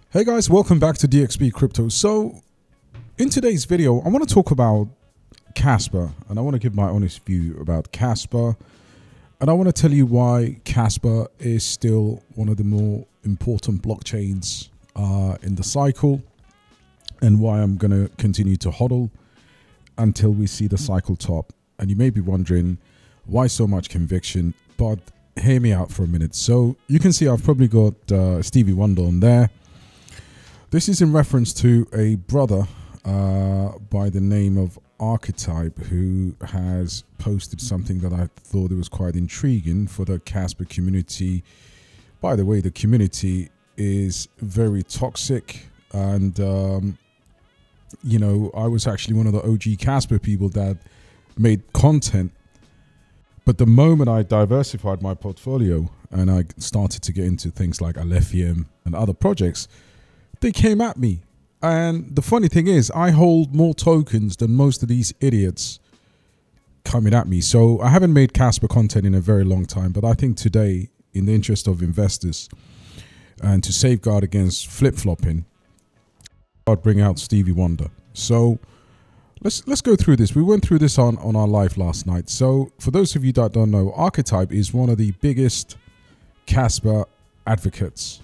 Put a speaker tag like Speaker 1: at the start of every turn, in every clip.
Speaker 1: Hey guys, welcome back to DXB Crypto. So in today's video, I want to talk about Kaspa, and I want to give my honest view about Kaspa, and I want to tell you why Kaspa is still one of the more important blockchains in the cycle, and why I'm going to continue to hodl until we see the cycle top. And you may be wondering why so much conviction, but hear me out for a minute. So you can see I've probably got Stevie Wonder on there. This is in reference to a brother by the name of Archetype, who has posted something that I thought it was quite intriguing for the Kaspa community. By the way, the community is very toxic, and you know, I was actually one of the OG Kaspa people that made content, but the moment I diversified my portfolio and I started to get into things like alephium and other projects, they came at me. And the funny thing is, I hold more tokens than most of these idiots coming at me. So I haven't made Kaspa content in a very long time, but I think today, in the interest of investors and to safeguard against flip-flopping, I'll bring out Stevie Wonder. So let's go through this. We went through this on our live last night. So for those of you that don't know, Archetype is one of the biggest Kaspa advocates.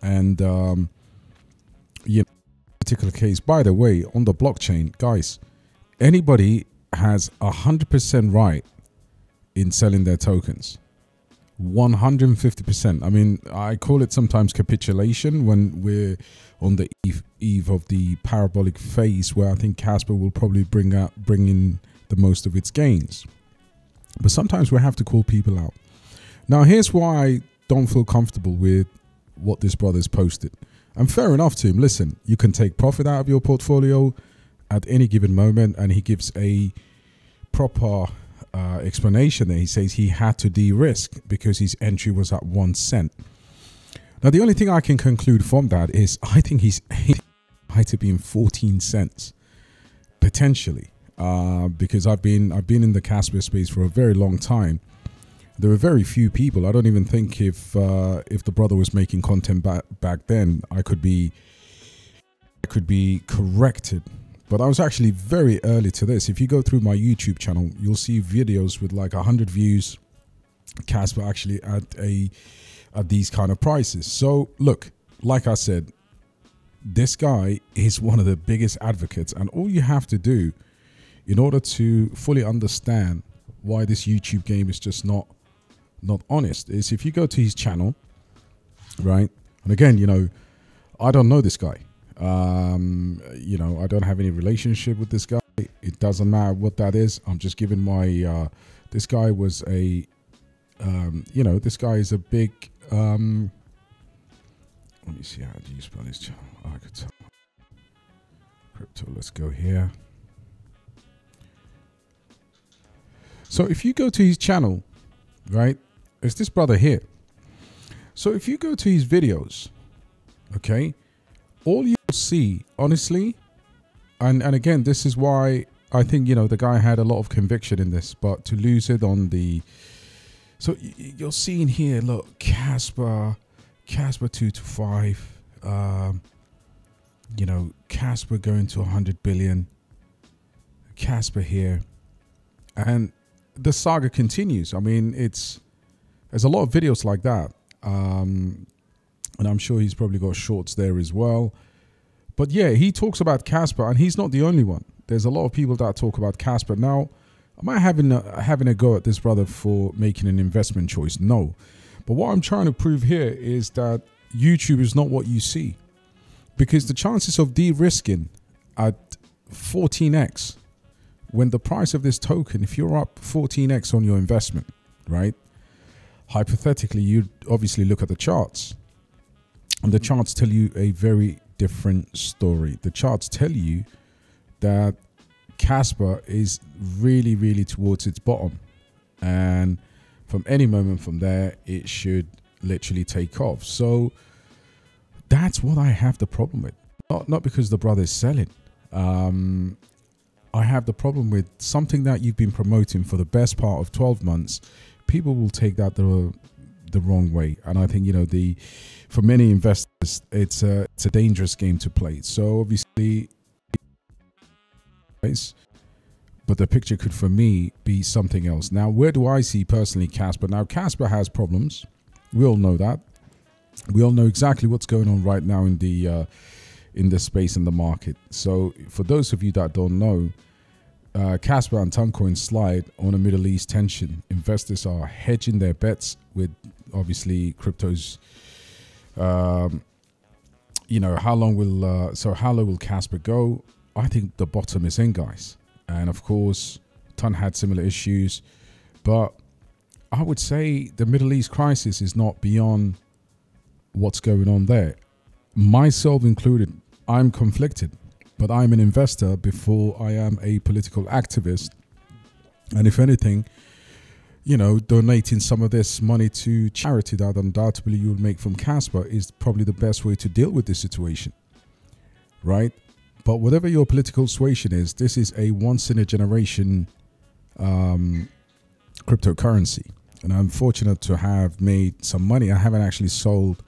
Speaker 1: And you know, particular case, by the way, on the blockchain, guys, anybody has 100% right in selling their tokens. 150%. I mean, I call it sometimes capitulation when we're on the eve of the parabolic phase, where I think Kaspa will probably bring in the most of its gains. But sometimes we have to call people out. Now, here's why I don't feel comfortable with what this brother's posted. And fair enough to him. Listen, you can take profit out of your portfolio at any given moment, and he gives a proper explanation there. He says he had to de-risk because his entry was at 1 cent. Now, the only thing I can conclude from that is I think he's might have been 14 cents potentially, because I've been in the Kaspa space for a very long time. There were very few people. I don't even think if the brother was making content back then, I could be corrected. But I was actually very early to this. If you go through my YouTube channel, you'll see videos with like 100 views. Kaspa actually at these kind of prices. So look, like I said, this guy is one of the biggest advocates, and all you have to do in order to fully understand why this YouTube game is just not honest is if you go to his channel, right? And again, you know, I don't know this guy. You know, I don't have any relationship with this guy. It doesn't matter what that is. I'm just giving my this guy was a you know, this guy is a big let me see, how do you spell his channel? I could tell. Crypto, let's go here. So if you go to his channel, right, it's this brother here. So if you go to his videos, okay, all you'll see, honestly, and again, this is why I think, you know, the guy had a lot of conviction in this, but to lose it on the, so you're seeing here, look, Kaspa 2 to 5, you know, Kaspa going to 100 billion, Kaspa here, and the saga continues. I mean, there's a lot of videos like that, and I'm sure he's probably got shorts there as well. But yeah, he talks about Kaspa, and he's not the only one. There's a lot of people that talk about Kaspa. Now, am I having a go at this brother for making an investment choice? No. But what I'm trying to prove here is that YouTube is not what you see, because the chances of de-risking at 14x, when the price of this token, if you're up 14x on your investment, right? Hypothetically, you'd obviously look at the charts, and the charts tell you a very different story. The charts tell you that Kaspa is really, really towards its bottom, and from any moment from there, it should literally take off. So that's what I have the problem with. Not because the brother is selling. I have the problem with something that you've been promoting for the best part of 12 months. People will take that the wrong way. And I think, for many investors, it's a dangerous game to play. So obviously, but the picture could, for me, be something else. Now, where do I see personally Kaspa? Now, Kaspa has problems. We all know that. We all know exactly what's going on right now in the space in the market. So for those of you that don't know, Kaspa and Altcoins slide on a Middle East tension. Investors are hedging their bets with, obviously, cryptos. How low will Kaspa go? I think the bottom is in, guys. And of course, Ton had similar issues, but I would say the Middle East crisis is not beyond what's going on there. Myself included, I'm conflicted, but I'm an investor before I am a political activist. And if anything, donating some of this money to charity that undoubtedly you'll make from Kaspa is probably the best way to deal with this situation, right? But whatever your political suasion is, this is a once-in-a-generation cryptocurrency. And I'm fortunate to have made some money. I haven't actually sold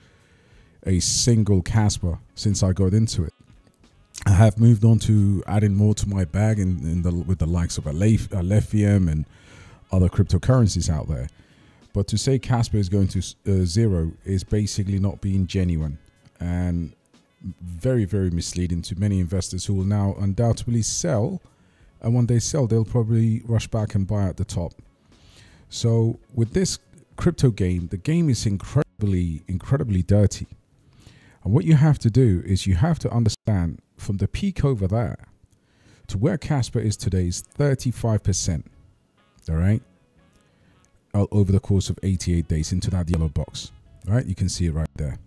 Speaker 1: a single Kaspa since I got into it. I have moved on to adding more to my bag with the likes of alephium and other cryptocurrencies out there. But to say Kaspa is going to zero is basically not being genuine. And very, very misleading to many investors who will now undoubtedly sell, and when they sell, they'll probably rush back and buy at the top. So with this crypto game, the game is incredibly dirty. And what you have to do is you have to understand from the peak over there to where Kaspa is today is 35%. All right, over the course of 88 days into that yellow box. All right, you can see it right there.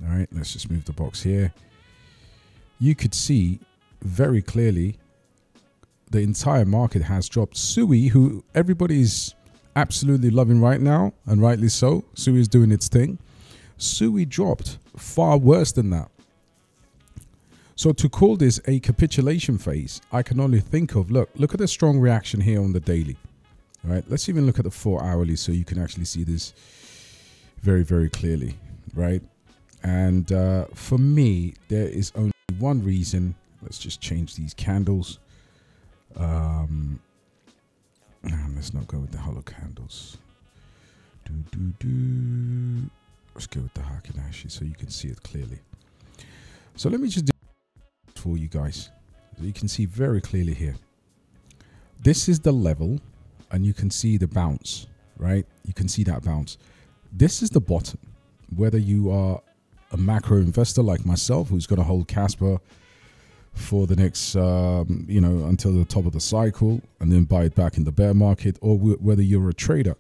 Speaker 1: All right, let's just move the box here. You could see very clearly the entire market has dropped. Sui, who everybody's absolutely loving right now, and rightly so. Sui is doing its thing. Sui dropped far worse than that. So to call this a capitulation phase, I can only think of, look at the strong reaction here on the daily. All right, let's even look at the 4 hourly so you can actually see this very, very clearly, right? And for me, there is only one reason. Let's just change these candles. Let's not go with the hollow candles. Let's go with the Hakenashi so you can see it clearly. So let me just do it for you guys. So you can see very clearly here. This is the level, and you can see the bounce, right? You can see that bounce. This is the bottom. Whether you are a macro investor like myself, who's going to hold Kaspa for the next, until the top of the cycle and then buy it back in the bear market, or whether you're a trader.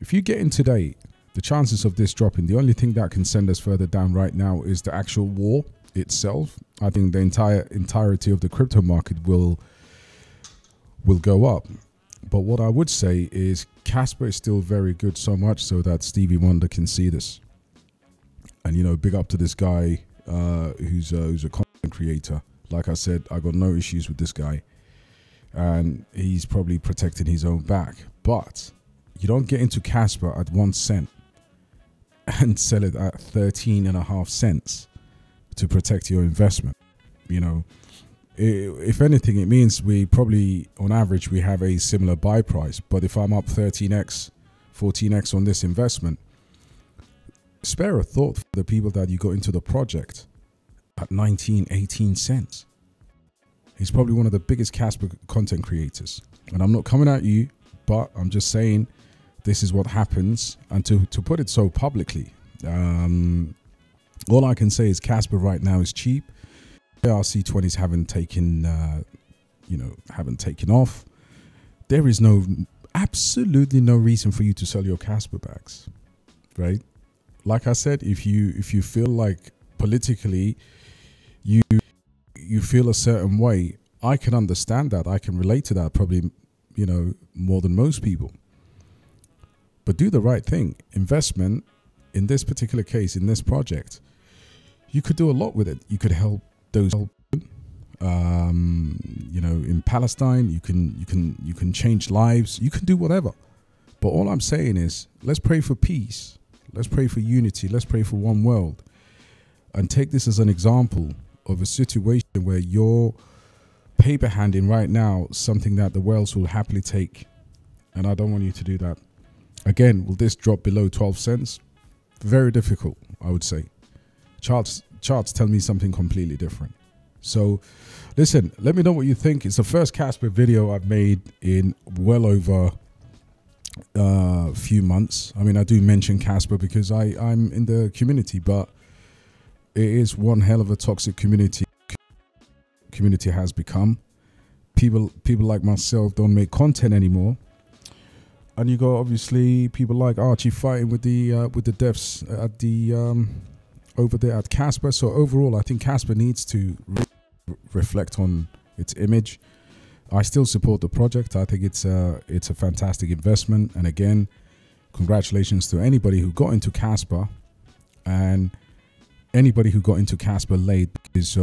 Speaker 1: If you get in today, the chances of this dropping, the only thing that can send us further down right now is the actual war itself. I think the entirety of the crypto market will go up. But what I would say is Kaspa is still very good, so much so that Stevie Wonder can see this. And, big up to this guy who's a content creator. Like I said, I got no issues with this guy. And he's probably protecting his own back. But you don't get into Kaspa at 1 cent and sell it at 13.5 cents to protect your investment. If anything, it means we probably, on average, we have a similar buy price. But if I'm up 13x, 14x on this investment, spare a thought for the people that you got into the project at 19, 18 cents. He's probably one of the biggest Kaspa content creators. And I'm not coming at you, but I'm just saying this is what happens. And to put it so publicly, all I can say is Kaspa right now is cheap. ARC20s haven't taken off. There is absolutely no reason for you to sell your Kaspa bags, right? Like I said, if you feel like politically you feel a certain way, I can understand that. I can relate to that probably, more than most people. But do the right thing. Investment, in this particular case, in this project, you could do a lot with it. You could help those, in Palestine. You can change lives. You can do whatever. But all I'm saying is, let's pray for peace Let's pray for unity. Let's pray for one world. And take this as an example of a situation where you're paper handing right now something that the whales will happily take. And I don't want you to do that. Again, will this drop below 12 cents? Very difficult, I would say. Charts tell me something completely different. So listen, let me know what you think. It's the first Kaspa video I've made in well over a few months. I mean, I do mention Kaspa because I'm in the community, but it is one hell of a toxic community has become. People like myself don't make content anymore. And you got obviously people like Archie fighting with the devs at the over there at Kaspa. So overall, I think Kaspa needs to reflect on its image. I still support the project. I think it's a fantastic investment. And again, congratulations to anybody who got into Kaspa and anybody who got into Kaspa late because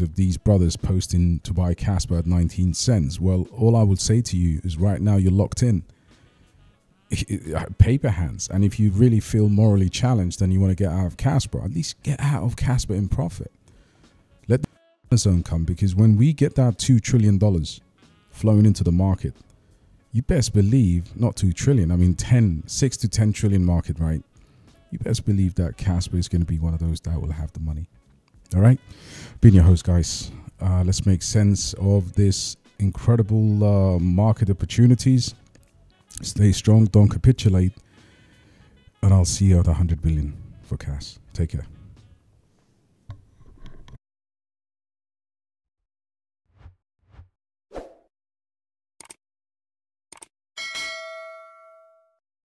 Speaker 1: of these brothers posting to buy Kaspa at 19 cents. Well, all I would say to you is right now you're locked in. Paper hands. And if you really feel morally challenged and you want to get out of Kaspa, at least get out of Kaspa in profit. Let the zone come, because when we get that $2 trillion flowing into the market, you best believe, not 2 trillion, I mean 6 to 10 trillion market, right? You best believe that Kaspa is going to be one of those that will have the money. All right, being your host, guys. Let's make sense of this incredible market opportunities. Stay strong, don't capitulate, and I'll see you at 100 billion for cash. Take care.